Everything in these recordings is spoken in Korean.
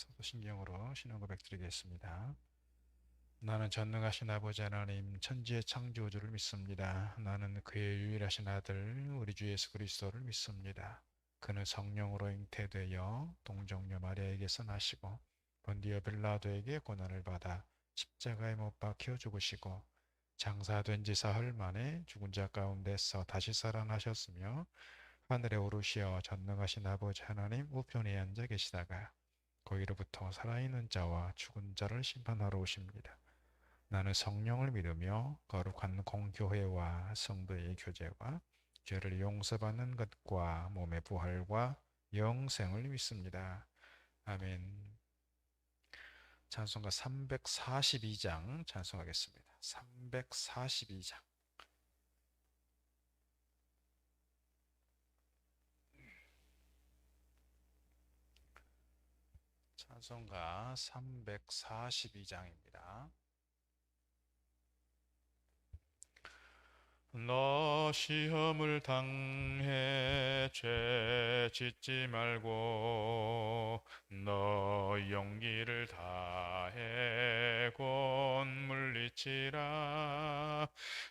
사도신경으로 신앙 고백 드리겠습니다. 나는 전능하신 아버지 하나님 천지의 창조주를 믿습니다. 나는 그의 유일하신 아들 우리 주 예수 그리스도를 믿습니다. 그는 성령으로 잉태되어 동정녀 마리아에게서 나시고 본디오 빌라도에게 고난을 받아 십자가에 못 박혀 죽으시고 장사된 지 사흘 만에 죽은 자 가운데서 다시 살아나셨으며 하늘에 오르시어 전능하신 아버지 하나님 우편에 앉아 계시다가 거기로부터 살아있는 자와 죽은 자를 심판하러 오십니다. 나는 성령을 믿으며 거룩한 공교회와 성도의 교제와 죄를 용서받는 것과 몸의 부활과 영생을 믿습니다. 아멘. 찬송가 342장 찬송하겠습니다. 342장. 찬송가 342장입니다. 너 시험을 당해 죄 짓지 말고 너 용기를 다해 곧 물리치라.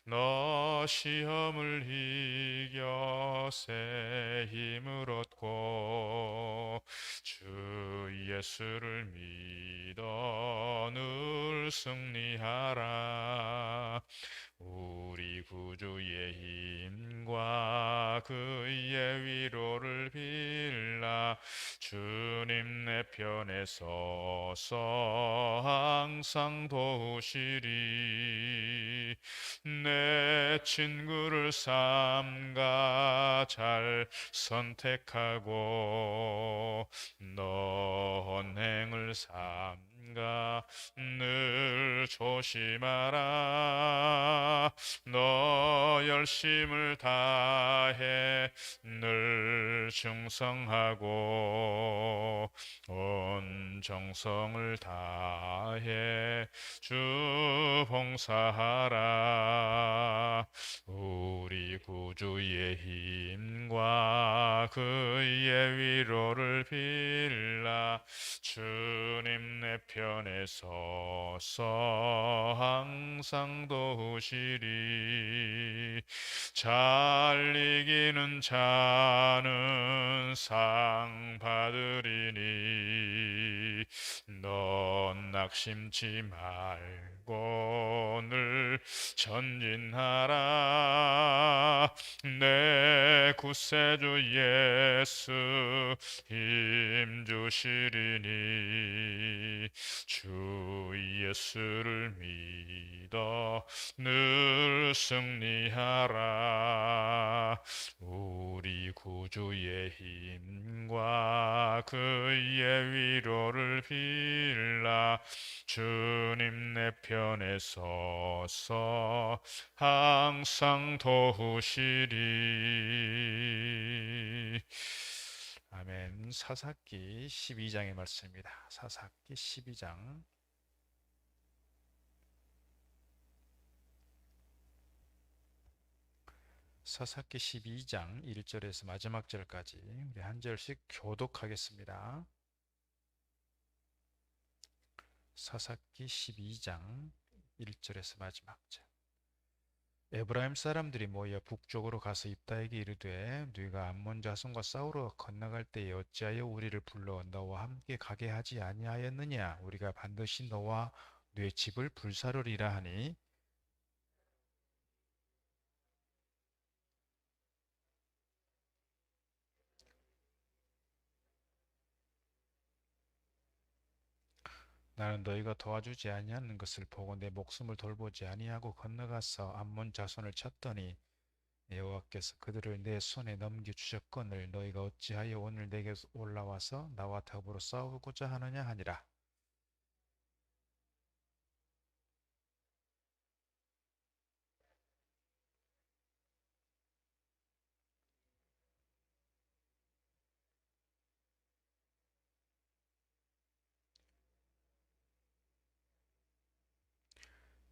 너 시험을 이겨 새 힘을 얻고 주 예수를 믿어 늘 승리하라. 우리 구주의 힘과 그의 위로를 빌라. 주님 내 편에 서서 항상 도우시리. 내 친구를 삼가 잘 선택하고 너 언행을 삼가 늘 조심하라. 너 열심을 다해 늘 충성하고 온 정성을 다해 주 봉사하라. 우리 구주의 힘과 그의 위로를 빌라. 주님 내 편에 서서 항상 도우시리. 잘 이기는 자는 상 받으리니 넌 낙심치 말고 늘 전진하라. 내 구세주 예수 힘 주시리니 주 예수를 믿어 늘 승리하라. 우리 구주의 힘과 그의 위로를 빌라. 주님 내 편에 서서 항상 도우시리. 아멘. 사사기 12장의 말씀입니다. 사사기 12장. 사사기 12장 1절에서 마지막 절까지 우리 한 절씩 교독하겠습니다. 사사기 12장 1절에서 마지막 절. 에브라임 사람들이 모여 북쪽으로 가서 입다에게 이르되 네가 암몬 자손과 싸우러 건너갈 때에 어찌하여 우리를 불러 너와 함께 가게 하지 아니하였느냐. 우리가 반드시 너와 네 집을 불사르리라 하니 나는 너희가 도와주지 아니하는 것을 보고 내 목숨을 돌보지 아니하고 건너가서 암몬 자손을 쳤더니 여호와께서 그들을 내 손에 넘겨주셨거늘 너희가 어찌하여 오늘 내게 올라와서 나와 더불어 싸우고자 하느냐 하니라.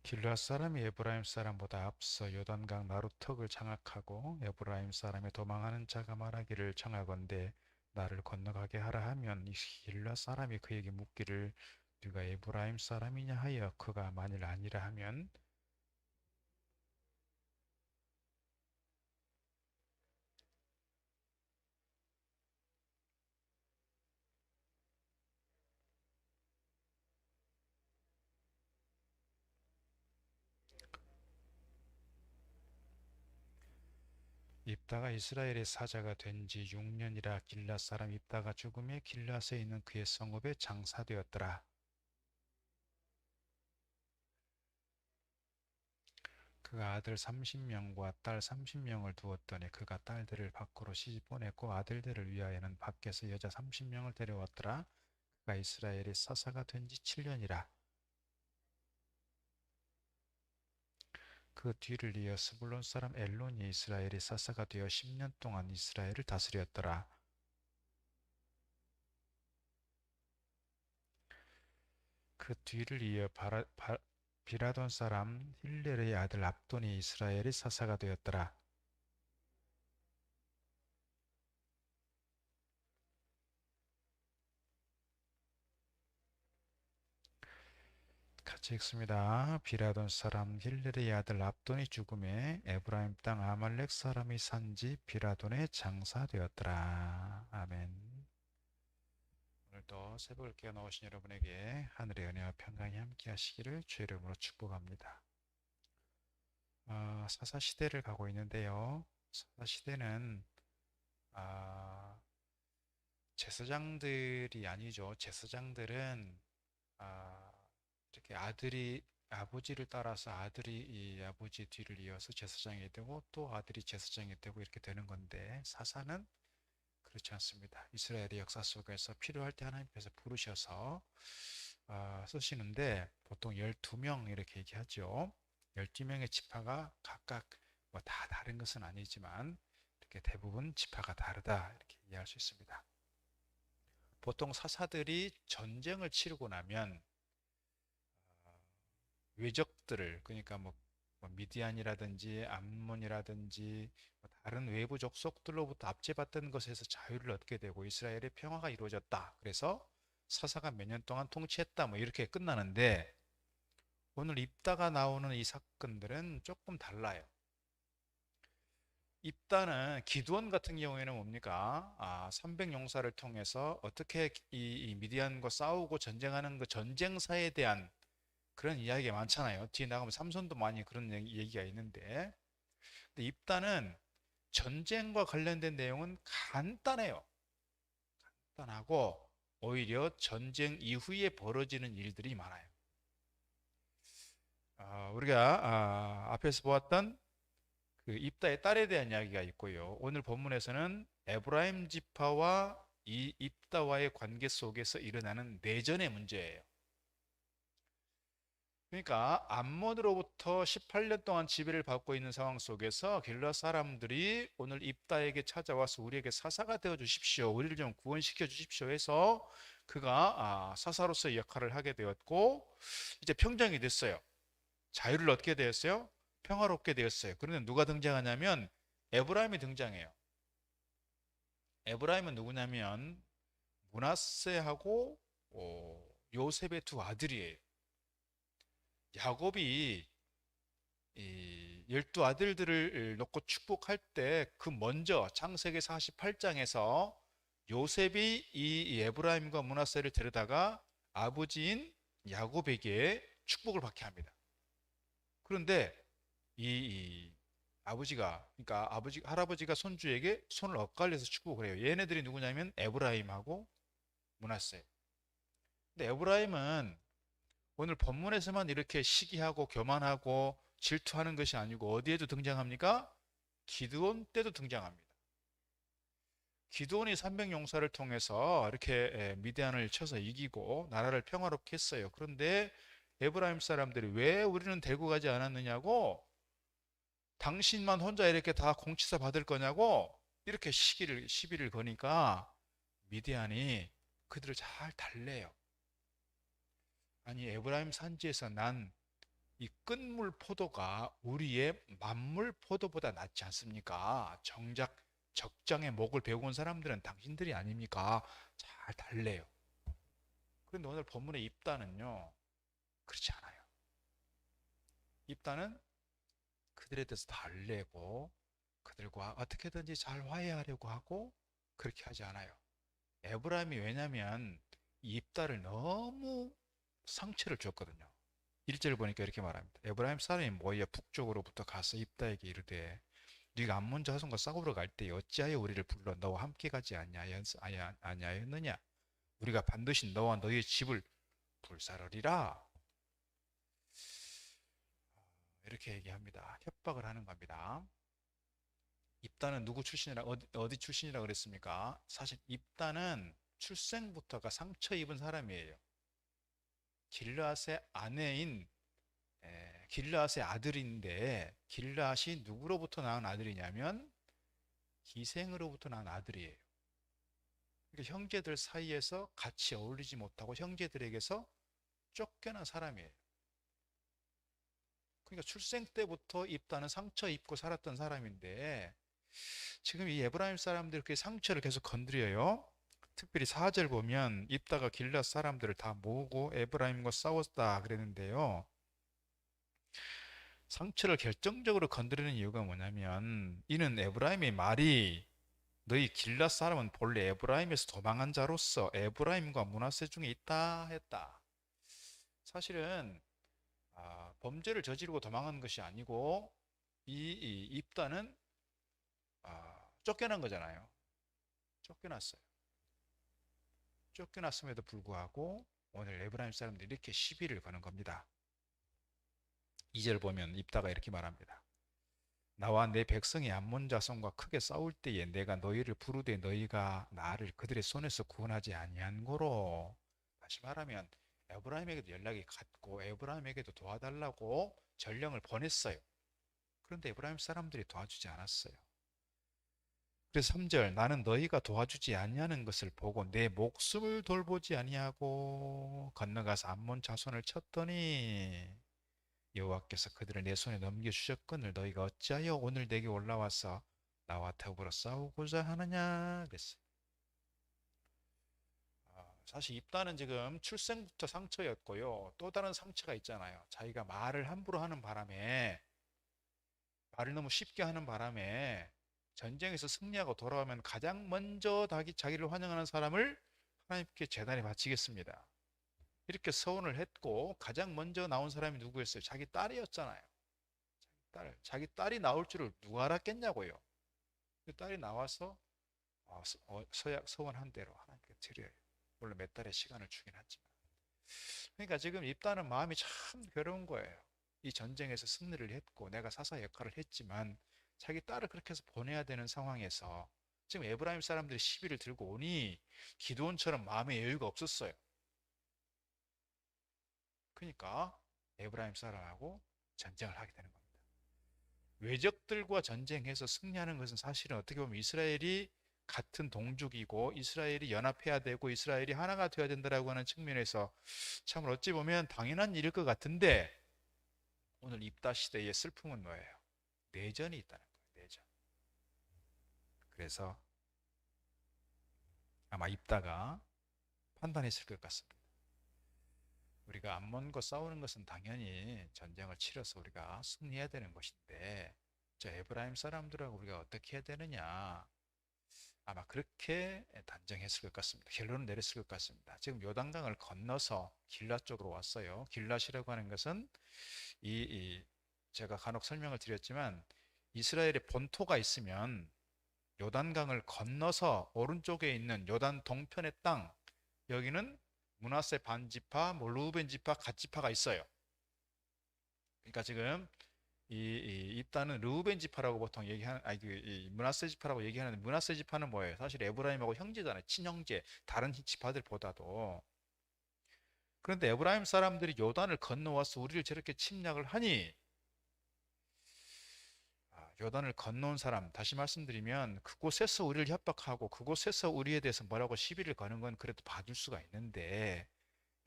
길르앗 사람이 에브라임 사람보다 앞서 요단강 나루턱을 장악하고 에브라임 사람의 도망하는 자가 말하기를 청하건대 나를 건너가게 하라 하면 이 길라 사람이 그에게 묻기를 네가 에브라임 사람이냐 하여 그가 만일 아니라 하면 입다가 이스라엘의 사자가 된 지 6년이라 길랏 사람 입다가 죽음에 길랏에 있는 그의 성읍에 장사되었더라. 그가 아들 30명과 딸 30명을 두었더니 그가 딸들을 밖으로 시집 보냈고 아들들을 위하여는 밖에서 여자 30명을 데려왔더라. 그가 이스라엘의 사사가 된 지 7년이라. 그 뒤를 이어 스불론 사람 엘론이 이스라엘의 사사가 되어 10년 동안 이스라엘을 다스렸더라. 그 뒤를 이어 비라돈 사람 힐렐의 아들 압돈이 이스라엘의 사사가 되었더라. 같이 읽습니다. 비라돈 사람 힐렐의 아들 압돈이 죽음에 에브라임 땅 아말렉 사람이 산지 비라돈에 장사되었더라. 아멘. 오늘도 새벽을 깨어 나오신 여러분에게 하늘의 은혜와 평강이 함께 하시기를 주의 이름으로 축복합니다. 사사시대를 가고 있는데요. 사사시대는 제사장들이 아니죠. 제사장들은 아, 이렇게 아들이 아버지를 따라서 아들이 이 아버지 뒤를 이어서 제사장이 되고 또 아들이 제사장이 되고 이렇게 되는 건데 사사는 그렇지 않습니다. 이스라엘의 역사 속에서 필요할 때 하나님께서 부르셔서 쓰시는데 보통 12명 이렇게 얘기하죠. 12명의 지파가 각각 뭐 다 다른 것은 아니지만 이렇게 대부분 지파가 다르다 이렇게 이해할 수 있습니다. 보통 사사들이 전쟁을 치르고 나면 외적들을 그러니까 뭐 미디안이라든지 암몬이라든지 뭐 다른 외부 족속들로부터 압제받던 것에서 자유를 얻게 되고 이스라엘의 평화가 이루어졌다. 그래서 사사가 몇 년 동안 통치했다. 뭐 이렇게 끝나는데 오늘 입다가 나오는 이 사건들은 조금 달라요. 입다는 기드온 같은 경우에는 뭡니까? 300용사를 통해서 어떻게 이 미디안과 싸우고 전쟁하는 그 전쟁사에 대한 그런 이야기가 많잖아요. 뒤에 나가면 삼손도 많이 그런 얘기가 있는데 근데 입다는 전쟁과 관련된 내용은 간단해요. 간단하고 오히려 전쟁 이후에 벌어지는 일들이 많아요. 우리가 앞에서 보았던 그 입다의 딸에 대한 이야기가 있고요. 오늘 본문에서는 에브라임 지파와 이 입다와의 관계 속에서 일어나는 내전의 문제예요. 그러니까 암몬으로부터 18년 동안 지배를 받고 있는 상황 속에서 길라 사람들이 오늘 입다에게 찾아와서 우리에게 사사가 되어 주십시오. 우리를 좀 구원시켜 주십시오 해서 그가 사사로서의 역할을 하게 되었고 이제 평정이 됐어요. 자유를 얻게 되었어요. 평화롭게 되었어요. 그런데 누가 등장하냐면 에브라임이 등장해요. 에브라임은 누구냐면 므낫세하고 요셉의 두 아들이에요. 야곱이 이 12아들들을 놓고 축복할 때 그 먼저 창세기 48장에서 요셉이 이 에브라임과 므낫세를 데려다가 아버지인 야곱에게 축복을 받게 합니다. 그런데 이 아버지가 그러니까 할아버지가 손주에게 손을 엇갈려서 축복을 해요. 얘네들이 누구냐면 에브라임하고 므낫세. 근데 에브라임은 오늘 본문에서만 이렇게 시기하고 교만하고 질투하는 것이 아니고 어디에도 등장합니까? 기드온 때도 등장합니다. 기드온이 300용사를 통해서 이렇게 미디안을 쳐서 이기고 나라를 평화롭게 했어요. 그런데 에브라임 사람들이 왜 우리는 데리고 가지 않았느냐고 당신만 혼자 이렇게 다 공치사 받을 거냐고 이렇게 시비를 거니까 미디안이 그들을 잘 달래요. 아니 에브라임 산지에서 난 이 끝물 포도가 우리의 만물 포도보다 낫지 않습니까? 정작 적장에 목을 베고 사람들은 당신들이 아닙니까? 잘 달래요. 그런데 오늘 본문의 입다는요, 그렇지 않아요. 입다는 그들에 대해서 달래고 그들과 어떻게든지 잘 화해하려고 하고 그렇게 하지 않아요. 에브라임이 왜냐면 이 입다를 너무 상처를 줬거든요. 1절 보니까 이렇게 말합니다. 에브라임 사람이 모여 북쪽으로부터 가서 입다에게 이르되 네가 암몬 자손과 싸우러 갈 때 어찌하여 우리를 불러 너와 함께 가지 아니하였느냐? 우리가 반드시 너와 너의 집을 불사르리라. 이렇게 얘기합니다. 협박을 하는 겁니다. 입다는 누구 출신이라 어디 출신이라 그랬습니까? 사실 입다는 출생부터가 상처 입은 사람이에요. 길르앗의 아내인 길르앗의 아들인데 길르앗이 누구로부터 낳은 아들이냐면 기생으로부터 낳은 아들이에요. 그러니까 형제들 사이에서 같이 어울리지 못하고 형제들에게서 쫓겨난 사람이에요. 그러니까 출생 때부터 입다는 상처 입고 살았던 사람인데 지금 이 에브라임 사람들이 그 상처를 계속 건드려요. 특별히 4절 보면 입다가 길앗 사람들을 다 모으고 에브라임과 싸웠다 그랬는데요. 상처를 결정적으로 건드리는 이유가 뭐냐면 이는 에브라임의 말이 너희 길앗 사람은 본래 에브라임에서 도망한 자로서 에브라임과 므낫세 중에 있다 했다. 사실은 범죄를 저지르고 도망한 것이 아니고 이 입다는 쫓겨난 거잖아요. 쫓겨났어요. 쫓겨났음에도 불구하고 오늘 에브라임 사람들이 이렇게 시비를 거는 겁니다. 2절 보면 입다가 이렇게 말합니다. 나와 내 백성이 암몬 자손과 크게 싸울 때에 내가 너희를 부르되 너희가 나를 그들의 손에서 구원하지 아니한 고로. 다시 말하면 에브라임에게도 연락이 갔고 에브라임에게도 도와달라고 전령을 보냈어요. 그런데 에브라임 사람들이 도와주지 않았어요. 그래서 3절 나는 너희가 도와주지 아니하는 것을 보고 내 목숨을 돌보지 아니하고 건너가서 암몬 자손을 쳤더니 여호와께서 그들을 내 손에 넘겨주셨거늘 너희가 어찌하여 오늘 내게 올라와서 나와 더불어 싸우고자 하느냐 그랬어요. 사실 입다는 지금 출생부터 상처였고요. 또 다른 상처가 있잖아요. 자기가 말을 함부로 하는 바람에 말을 너무 쉽게 하는 바람에 전쟁에서 승리하고 돌아오면 가장 먼저 자기를 환영하는 사람을 하나님께 제단에 바치겠습니다. 이렇게 서원을 했고 가장 먼저 나온 사람이 누구였어요? 자기 딸이었잖아요. 자기 딸이 나올 줄을 누가 알았겠냐고요. 그 딸이 나와서 서원한 대로 하나님께 드려요. 물론 몇 달의 시간을 주긴 하지만. 그러니까 지금 입다는 마음이 참 괴로운 거예요. 이 전쟁에서 승리를 했고 내가 사사 역할을 했지만 자기 딸을 그렇게 해서 보내야 되는 상황에서 지금 에브라임 사람들이 시비를 들고 오니 기드온처럼 마음의 여유가 없었어요. 그러니까 에브라임 사람하고 전쟁을 하게 되는 겁니다. 외적들과 전쟁해서 승리하는 것은 사실은 어떻게 보면 이스라엘이 같은 동족이고 이스라엘이 연합해야 되고 이스라엘이 하나가 되어야 된다라고 하는 측면에서 참 어찌 보면 당연한 일일 것 같은데 오늘 입다 시대의 슬픔은 뭐예요? 내전이 있다는 거예요. 내전. 그래서 아마 입다가 판단했을 것 같습니다. 우리가 암몬과 싸우는 것은 당연히 전쟁을 치러서 우리가 승리해야 되는 것인데 저 에브라임 사람들하고 우리가 어떻게 해야 되느냐 아마 그렇게 단정했을 것 같습니다. 결론을 내렸을 것 같습니다. 지금 요단강을 건너서 길랏 쪽으로 왔어요. 길랏이라고 하는 것은 제가 간혹 설명을 드렸지만 이스라엘의 본토가 있으면 요단강을 건너서 오른쪽에 있는 요단 동편의 땅 여기는 므낫세 반지파, 루벤 지파, 갓 지파가 있어요. 그러니까 지금 이 입다는 르우벤 지파라고 보통 얘기하는 므낫세 지파라고 얘기하는데 므낫세 지파는 뭐예요? 사실 에브라임하고 형제잖아요. 친형제. 다른 지파들보다도. 그런데 에브라임 사람들이 요단을 건너와서 우리를 저렇게 침략을 하니 요단을 건너온 사람 다시 말씀드리면 그곳에서 우리를 협박하고 그곳에서 우리에 대해서 뭐라고 시비를 거는 건 그래도 봐줄 수가 있는데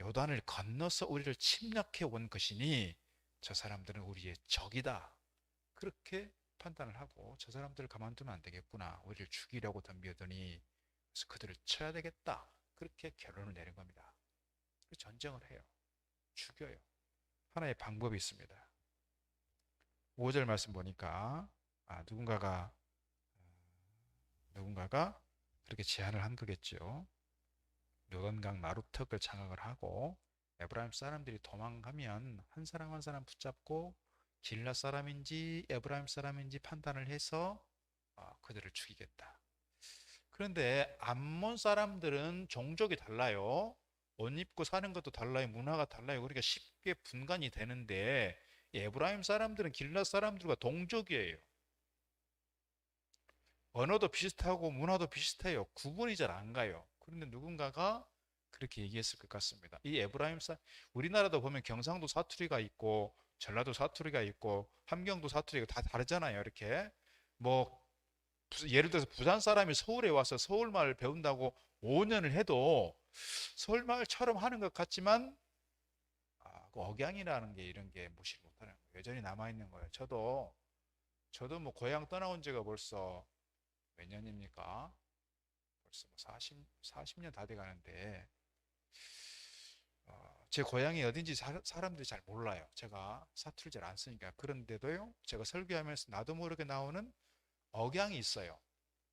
요단을 건너서 우리를 침략해 온 것이니 저 사람들은 우리의 적이다. 그렇게 판단을 하고 저 사람들을 가만두면 안 되겠구나. 우리를 죽이려고 덤비더니 그래서 그들을 쳐야 되겠다. 그렇게 결론을 내린 겁니다. 전쟁을 해요. 죽여요. 하나의 방법이 있습니다. 5절 말씀 보니까 누군가가 그렇게 제안을 한 거겠죠. 르건강 나루턱을 장악을 하고 에브라임 사람들이 도망가면 한 사람 한 사람 붙잡고 길라 사람인지 에브라임 사람인지 판단을 해서 그들을 죽이겠다. 그런데 암몬 사람들은 종족이 달라요. 옷 입고 사는 것도 달라요. 문화가 달라요. 그러니까 쉽게 분간이 되는데 에브라임 사람들은 길라 사람들과 동족이에요. 언어도 비슷하고 문화도 비슷해요. 구분이 잘 안 가요. 그런데 누군가가 그렇게 얘기했을 것 같습니다. 이 우리나라도 보면 경상도 사투리가 있고 전라도 사투리가 있고 함경도 사투리가 다 다르잖아요. 이렇게 뭐 예를 들어서 부산 사람이 서울에 와서 서울말을 배운다고 5년을 해도 서울말처럼 하는 것 같지만 그 억양이라는 게 이런 게 무시를 못하는 거예요. 여전히 남아있는 거예요. 저도 뭐 고향 떠나온 지가 벌써 몇 년입니까? 벌써 뭐 40년 다 돼 가는데 제 고향이 어딘지 사람들이 잘 몰라요. 제가 사투리 잘 안 쓰니까. 그런데도요, 제가 설교하면서 나도 모르게 나오는 억양이 있어요.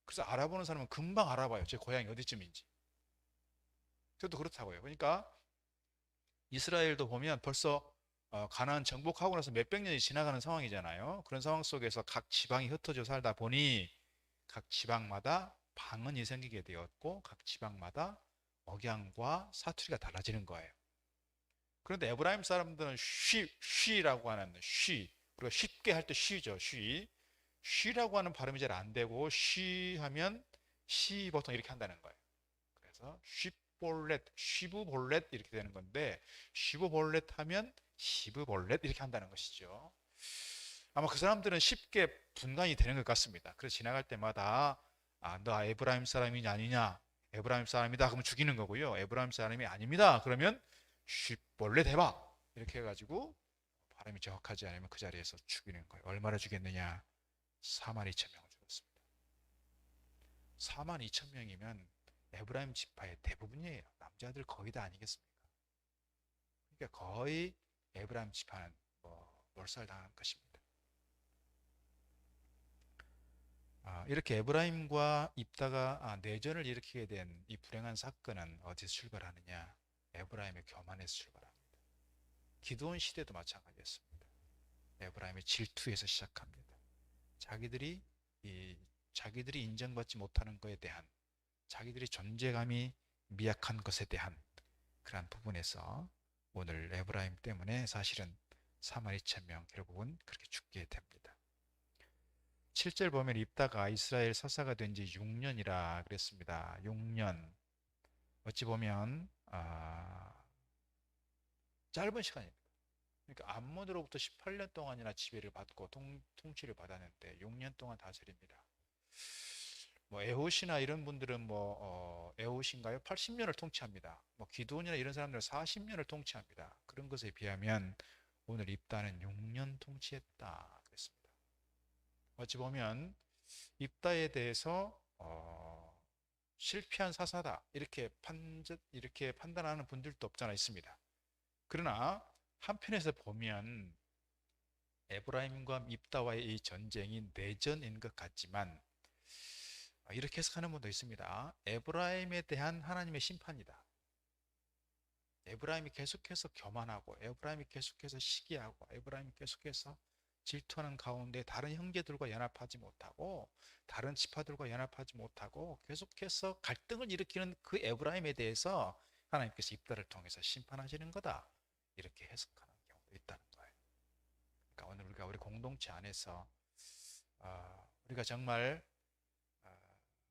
그래서 알아보는 사람은 금방 알아봐요. 제 고향이 어디쯤인지. 저도 그렇다고요. 그러니까 이스라엘도 보면 벌써 가나안 정복하고 나서 몇백 년이 지나가는 상황이잖아요. 그런 상황 속에서 각 지방이 흩어져 살다 보니 각 지방마다 방언이 생기게 되었고 각 지방마다 억양과 사투리가 달라지는 거예요. 그런데 에브라임 사람들은 쉬라고 하는 우리가 쉽게 할 때 쉬죠. 쉬라고 하는 발음이 잘 안 되고 쉬 하면 시 보통 이렇게 한다는 거예요. 그래서 쉽볼렛, 쉬브볼렛 이렇게 되는 건데 쉬브볼렛 하면 시브볼렛 이렇게 한다는 것이죠. 아마 그 사람들은 쉽게 분간이 되는 것 같습니다. 그래서 지나갈 때마다 너 에브라임 사람이냐 아니냐? 에브라임 사람이다. 그러면 죽이는 거고요. 에브라임 사람이 아닙니다. 그러면 쉽볼렛 해봐. 이렇게 해가지고 발음이 정확하지 않으면 그 자리에서 죽이는 거예요. 얼마나 죽였느냐? 4만 2천 명을 죽였습니다. 4만 2천 명이면 에브라임 지파의 대부분이에요. 남자들 거의 다 아니겠습니까? 그러니까 거의 에브라임 지파는 몰살당한 것입니다. 이렇게 에브라임과 입다가 내전을 일으키게 된 이 불행한 사건은 어디서 출발하느냐? 에브라임의 교만에서 출발합니다. 기드온 시대도 마찬가지였습니다. 에브라임의 질투에서 시작합니다. 자기들이 자기들이 인정받지 못하는 것에 대한 자기들이 존재감이 미약한 것에 대한 그러한 부분에서 오늘 에브라임 때문에 사실은 4만 2천 명 결국은 그렇게 죽게 됩니다. 7절 보면 입다가 이스라엘 사사가 된 지 6년이라 그랬습니다. 6년. 어찌 보면 짧은 시간입니다. 그러니까 암몬으로부터 18년 동안이나 지배를 받고 통치를 받았는데 6년 동안 다스립니다. 뭐 에훗이나 이런 분들은 에훗인가요? 80년을 통치합니다. 뭐 기드온이나 이런 사람들은 40년을 통치합니다. 그런 것에 비하면 오늘 입다는 6년 통치했다 그랬습니다. 어찌 보면 입다에 대해서 실패한 사사다 이렇게 판단하는 분들도 없잖아 있습니다. 그러나 한편에서 보면 에브라임과 입다와의 이 전쟁이 내전인 것 같지만 이렇게 해석하는 분도 있습니다. 에브라임에 대한 하나님의 심판이다. 에브라임이 계속해서 교만하고 에브라임이 계속해서 시기하고 에브라임이 계속해서 질투하는 가운데 다른 형제들과 연합하지 못하고 다른 지파들과 연합하지 못하고 계속해서 갈등을 일으키는 그 에브라임에 대해서 하나님께서 입다를 통해서 심판하시는 거다. 이렇게 해석하는 경우도 있다는 거예요. 그러니까 오늘 우리 공동체 안에서 우리가 정말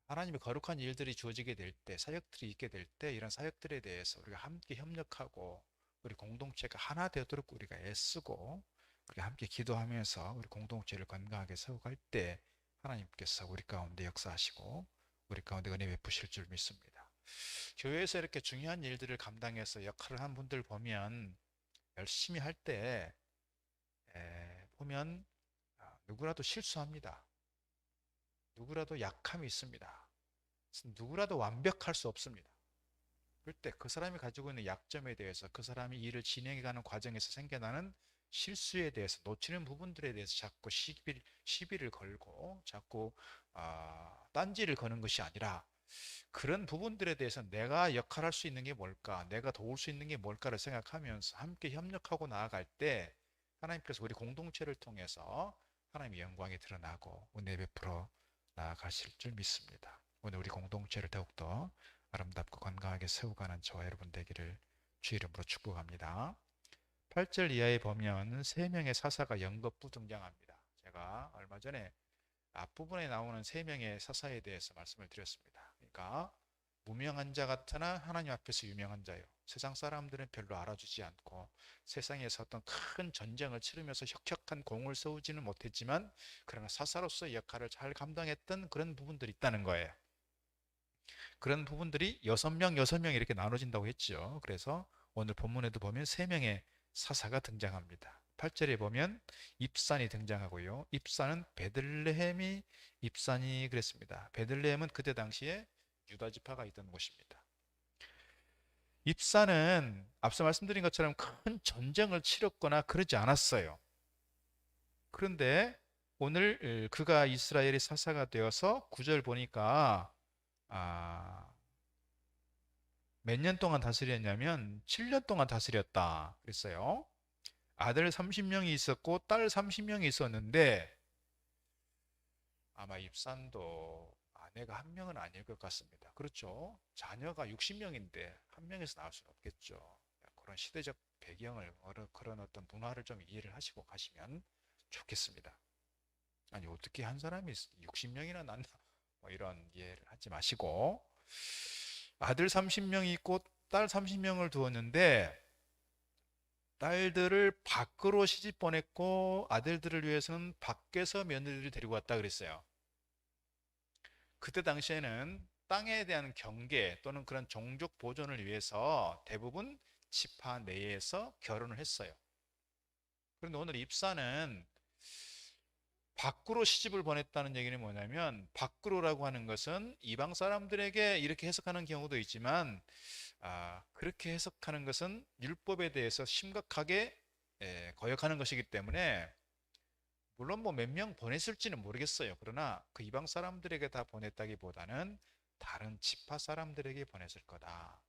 하나님의 거룩한 일들이 주어지게 될 때, 사역들이 있게 될 때 이런 사역들에 대해서 우리가 함께 협력하고 우리 공동체가 하나 되도록 우리가 애쓰고 우리가 함께 기도하면서 우리 공동체를 건강하게 세워갈 때 하나님께서 우리 가운데 역사하시고 우리 가운데 은혜 베푸실 줄 믿습니다. 교회에서 이렇게 중요한 일들을 감당해서 역할을 한 분들 보면 열심히 할 때 보면 누구라도 실수합니다. 누구라도 약함이 있습니다. 누구라도 완벽할 수 없습니다. 그럴 때 그 사람이 가지고 있는 약점에 대해서 그 사람이 일을 진행해가는 과정에서 생겨나는 실수에 대해서 놓치는 부분들에 대해서 자꾸 시비를 걸고 자꾸 딴지를 거는 것이 아니라 그런 부분들에 대해서 내가 역할할 수 있는 게 뭘까, 내가 도울 수 있는 게 뭘까를 생각하면서 함께 협력하고 나아갈 때 하나님께서 우리 공동체를 통해서 하나님의 영광이 드러나고 은혜 베풀어 나아가실 줄 믿습니다. 오늘 우리 공동체를 더욱더 아름답고 건강하게 세워가는 저와 여러분 되기를 주 이름으로 축복합니다. 8절 이하에 보면 세 명의 사사가 연거푸 등장합니다. 제가 얼마 전에 앞부분에 나오는 세 명의 사사에 대해서 말씀을 드렸습니다. 그러니까 무명한 자 같으나 하나님 앞에서 유명한 자요. 세상 사람들은 별로 알아주지 않고 세상에서 어떤 큰 전쟁을 치르면서 혁혁한 공을 세우지는 못했지만 그러나 사사로서의 역할을 잘 감당했던 그런 부분들이 있다는 거예요. 그런 부분들이 6명, 6명 이렇게 나눠진다고 했죠. 그래서 오늘 본문에도 보면 3명의 사사가 등장합니다. 8절에 보면 입산이 등장하고요. 입산은 베들레헴이 입산이 그랬습니다. 베들레헴은 그때 당시에 유다 지파가 있던 곳입니다. 입산은 앞서 말씀드린 것처럼 큰 전쟁을 치렀거나 그러지 않았어요. 그런데 오늘 그가 이스라엘의 사사가 되어서 9절 보니까 몇 년 동안 다스렸냐면 7년 동안 다스렸다 그랬어요. 아들 30명이 있었고 딸 30명이 있었는데 아마 입산도 아내가 한 명은 아닐 것 같습니다. 그렇죠? 자녀가 60명인데 한 명에서 나올 수는 없겠죠. 그런 시대적 배경을 그런 어떤 문화를 좀 이해를 하시고 가시면 좋겠습니다. 아니 어떻게 한 사람이 60명이나 낳나 뭐 이런 이해를 하지 마시고 아들 30명이 있고 딸 30명을 두었는데 딸들을 밖으로 시집 보냈고 아들들을 위해서는 밖에서 며느리를 데리고 왔다 그랬어요. 그때 당시에는 땅에 대한 경계 또는 그런 종족 보존을 위해서 대부분 지파 내에서 결혼을 했어요. 그런데 오늘 입사는 밖으로 시집을 보냈다는 얘기는 뭐냐면 밖으로라고 하는 것은 이방 사람들에게 이렇게 해석하는 경우도 있지만 그렇게 해석하는 것은 율법에 대해서 심각하게 거역하는 것이기 때문에 물론 뭐 몇 명 보냈을지는 모르겠어요. 그러나 그 이방 사람들에게 다 보냈다기보다는 다른 지파 사람들에게 보냈을 거다.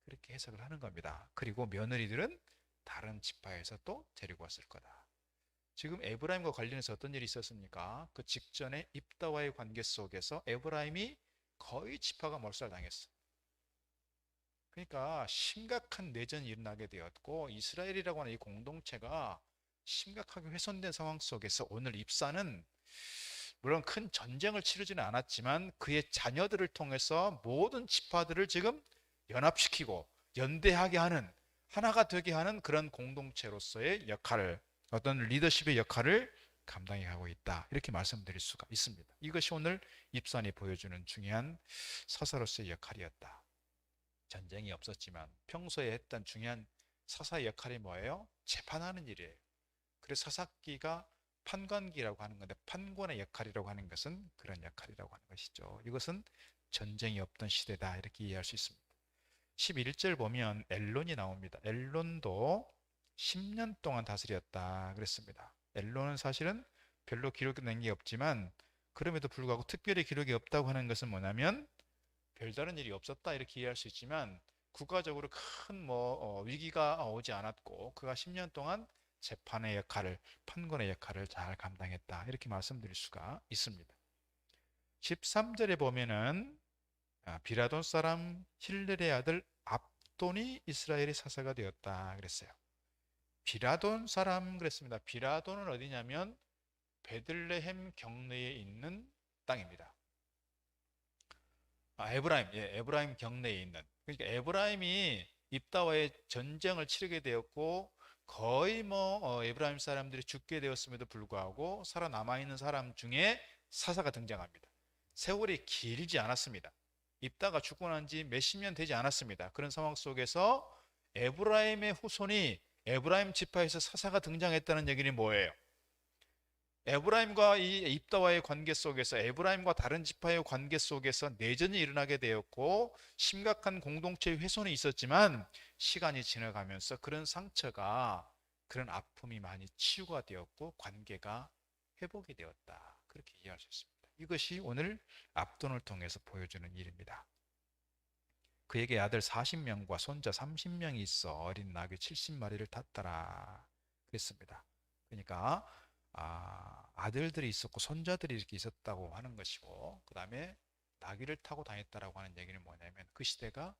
그렇게 해석을 하는 겁니다. 그리고 며느리들은 다른 지파에서 또 데리고 왔을 거다. 지금 에브라임과 관련해서 어떤 일이 있었습니까? 그 직전에 입다와의 관계 속에서 에브라임이 거의 지파가 몰살당했어요. 그러니까 심각한 내전이 일어나게 되었고 이스라엘이라고 하는 이 공동체가 심각하게 훼손된 상황 속에서 오늘 입사는 물론 큰 전쟁을 치르지는 않았지만 그의 자녀들을 통해서 모든 지파들을 지금 연합시키고 연대하게 하는 하나가 되게 하는 그런 공동체로서의 역할을 어떤 리더십의 역할을 감당해 가고 있다. 이렇게 말씀드릴 수가 있습니다. 이것이 오늘 입산이 보여주는 중요한 사사로서의 역할이었다. 전쟁이 없었지만 평소에 했던 중요한 사사의 역할이 뭐예요? 재판하는 일이에요. 그래서 사사기가 판관기라고 하는 건데 판관의 역할이라고 하는 것은 그런 역할이라고 하는 것이죠. 이것은 전쟁이 없던 시대다 이렇게 이해할 수 있습니다. 11절 보면 엘론이 나옵니다. 엘론도 10년 동안 다스렸다 그랬습니다. 엘론은 사실은 별로 기록된 게 없지만 그럼에도 불구하고 특별히 기록이 없다고 하는 것은 뭐냐면 별다른 일이 없었다 이렇게 이해할 수 있지만 국가적으로 큰 위기가 오지 않았고 그가 10년 동안 재판의 역할을 판관의 역할을 잘 감당했다 이렇게 말씀드릴 수가 있습니다. 13절에 보면은 비라돈 사람 힐렐의 아들 압돈이 이스라엘의 사사가 되었다 그랬어요. 비라돈 사람 그랬습니다. 비라돈은 어디냐면 베들레헴 경내에 있는 땅입니다. 에브라임, 에브라임 경내에 있는. 그러니까 에브라임이 입다와의 전쟁을 치르게 되었고 거의 에브라임 사람들이 죽게 되었음에도 불구하고 살아남아 있는 사람 중에 사사가 등장합니다. 세월이 길지 않았습니다. 입다가 죽고 난 지 몇십 년 되지 않았습니다. 그런 상황 속에서 에브라임의 후손이 에브라임 지파에서 사사가 등장했다는 얘기는 뭐예요? 에브라임과 이 입다와의 관계 속에서, 에브라임과 다른 지파의 관계 속에서 내전이 일어나게 되었고 심각한 공동체의 훼손이 있었지만, 시간이 지나가면서 그런 상처가, 그런 아픔이 많이 치유가 되었고 관계가 회복이 되었다, 그렇게 이해할 수 있습니다. 이것이 오늘 압돈을 통해서 보여주는 일입니다. 그에게 아들 40명과 손자 30명이 있어 어린 나귀 70마리를 탔더라 그랬습니다. 그러니까 아들들이 있었고 손자들이 이렇게 있었다고 하는 것이고, 그 다음에 나귀를 타고 다녔다라고 하는 얘기는 뭐냐면 그 시대가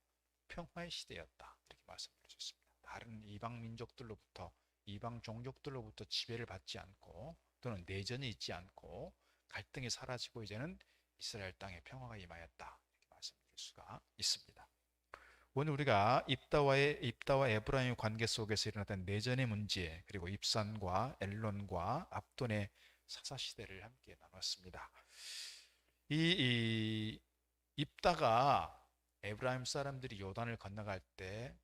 평화의 시대였다, 이렇게 말씀드릴 수 있습니다. 다른 이방 민족들로부터, 이방 종족들로부터 지배를 받지 않고, 또는 내전이 있지 않고 갈등이 사라지고 이제는 이스라엘 땅에 평화가 임하였다, 이렇게 말씀드릴 수가 있습니다. 오늘 우리가 입다와 에브라임의 관계 속에서 일어났던 내전의 문제, 그리고 입산과 엘론과 압돈의 사사시대를 함께 나눴습니다. 이 입다가 에브라임 사람들이 요단을 건너갈 때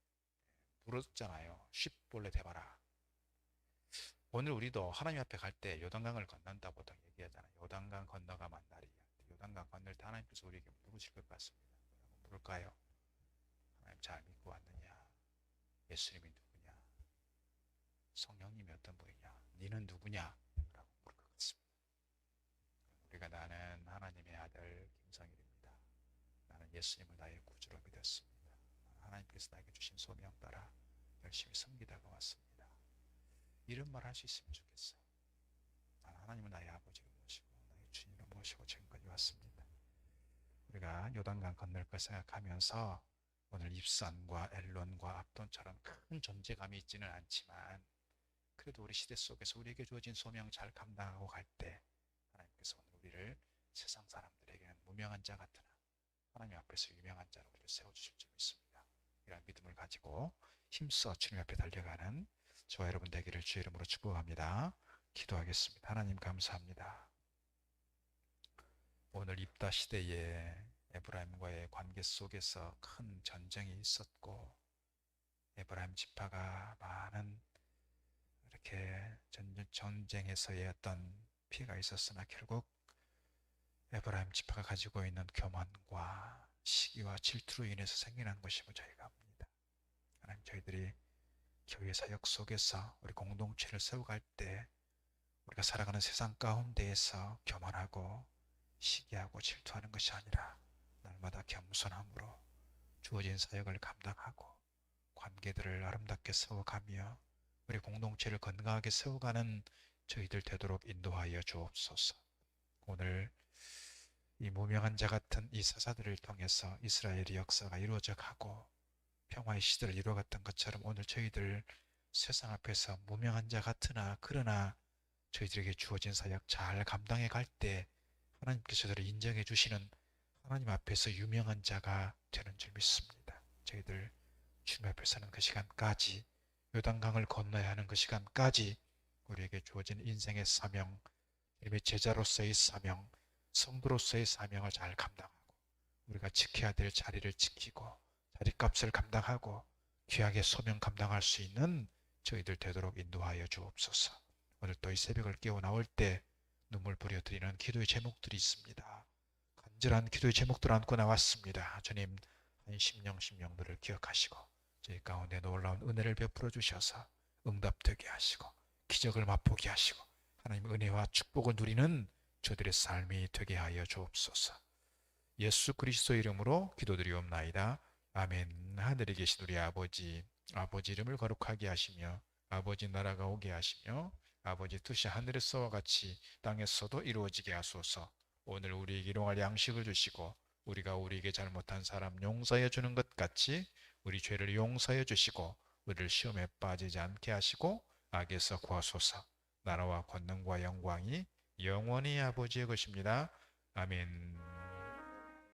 물었잖아요. 쉽볼래 대봐라. 오늘 우리도 하나님 앞에 갈 때 요단강을 건넌다 보통 얘기하잖아요. 요단강 건너가면 나리. 요단강 건널 때 하나님께서 우리에게 물으실 것 같습니다. 물을까요? 하나님 잘 믿고 왔느냐? 예수님이 누구냐? 성령님이 어떤 분이냐? 너는 누구냐? 라고 물을 것 같습니다. 우리가 나는 하나님의 아들 김성일입니다. 나는 예수님을 나의 구주로 믿었습니다. 하나님께서 나에게 주신 소명 따라 열심히 섬기다가 왔습니다. 이런 말 할 수 있으면 좋겠어요. 나는 하나님을 나의 아버지로 모시고 나의 주님으로 모시고 지금까지 왔습니다. 우리가 요단강 건널 걸 생각하면서 오늘 입산과 엘론과 압돈처럼 큰 존재감이 있지는 않지만, 그래도 우리 시대 속에서 우리에게 주어진 소명 잘 감당하고 갈 때 하나님께서 오늘 우리를 세상 사람들에게는 무명한 자 같으나 하나님 앞에서 유명한 자로 우리를 세워주실 줄 믿습니다. 이런 믿음을 가지고 힘써 주님 앞에 달려가는 저와 여러분 되기를 주의 이름으로 축복합니다. 기도하겠습니다. 하나님 감사합니다. 오늘 입다 시대에 에브라임과의 관계 속에서 큰 전쟁이 있었고, 에브라임 지파가 많은 이렇게 전쟁에서의 어떤 피해가 있었으나 결국 에브라임 지파가 가지고 있는 교만과 시기와 질투로 인해서 생겨난 것임을 저희가 압니다. 하나님, 저희들이 교회 사역 속에서 우리 공동체를 세워갈 때 우리가 살아가는 세상 가운데에서 교만하고 시기하고 질투하는 것이 아니라 날마다 겸손함으로 주어진 사역을 감당하고 관계들을 아름답게 세워가며 우리 공동체를 건강하게 세워가는 저희들 되도록 인도하여 주옵소서. 오늘 이 무명한 자 같은 이 사사들을 통해서 이스라엘의 역사가 이루어져 가고 평화의 시대를 이루어갔던 것처럼 오늘 저희들 세상 앞에서 무명한 자 같으나 그러나 저희들에게 주어진 사역 잘 감당해 갈 때 하나님께서 저를 인정해 주시는 하나님 앞에서 유명한 자가 되는 줄 믿습니다. 저희들 주님 앞에 서는 그 시간까지, 요단강을 건너야 하는 그 시간까지 우리에게 주어진 인생의 사명, 이름의 제자로서의 사명, 성도로서의 사명을 잘 감당하고 우리가 지켜야 될 자리를 지키고 자리값을 감당하고 귀하게 소명 감당할 수 있는 저희들 되도록 인도하여 주옵소서. 오늘 또 이 새벽을 깨어 나올 때 눈물 뿌려드리는 기도의 제목들이 있습니다. 간절한 기도의 제목들 안고 나왔습니다. 주님, 한 심령들을 기억하시고 저희 가운데 놀라운 은혜를 베풀어 주셔서 응답되게 하시고 기적을 맛보게 하시고 하나님의 은혜와 축복을 누리는 저들의 삶이 되게 하여 주옵소서. 예수 그리스도 이름으로 기도드리옵나이다. 아멘. 하늘에 계신 우리 아버지 이름을 거룩하게 하시며 아버지 나라가 오게 하시며 아버지 뜻이 하늘에서와 같이 땅에서도 이루어지게 하소서. 오늘 우리에게 일용할 양식을 주시고 우리가 우리에게 잘못한 사람 용서해 주는 것 같이 우리 죄를 용서해 주시고 우리를 시험에 빠지지 않게 하시고 악에서 구하소서. 나라와 권능과 영광이 영원히 아버지의 것입니다. 아멘.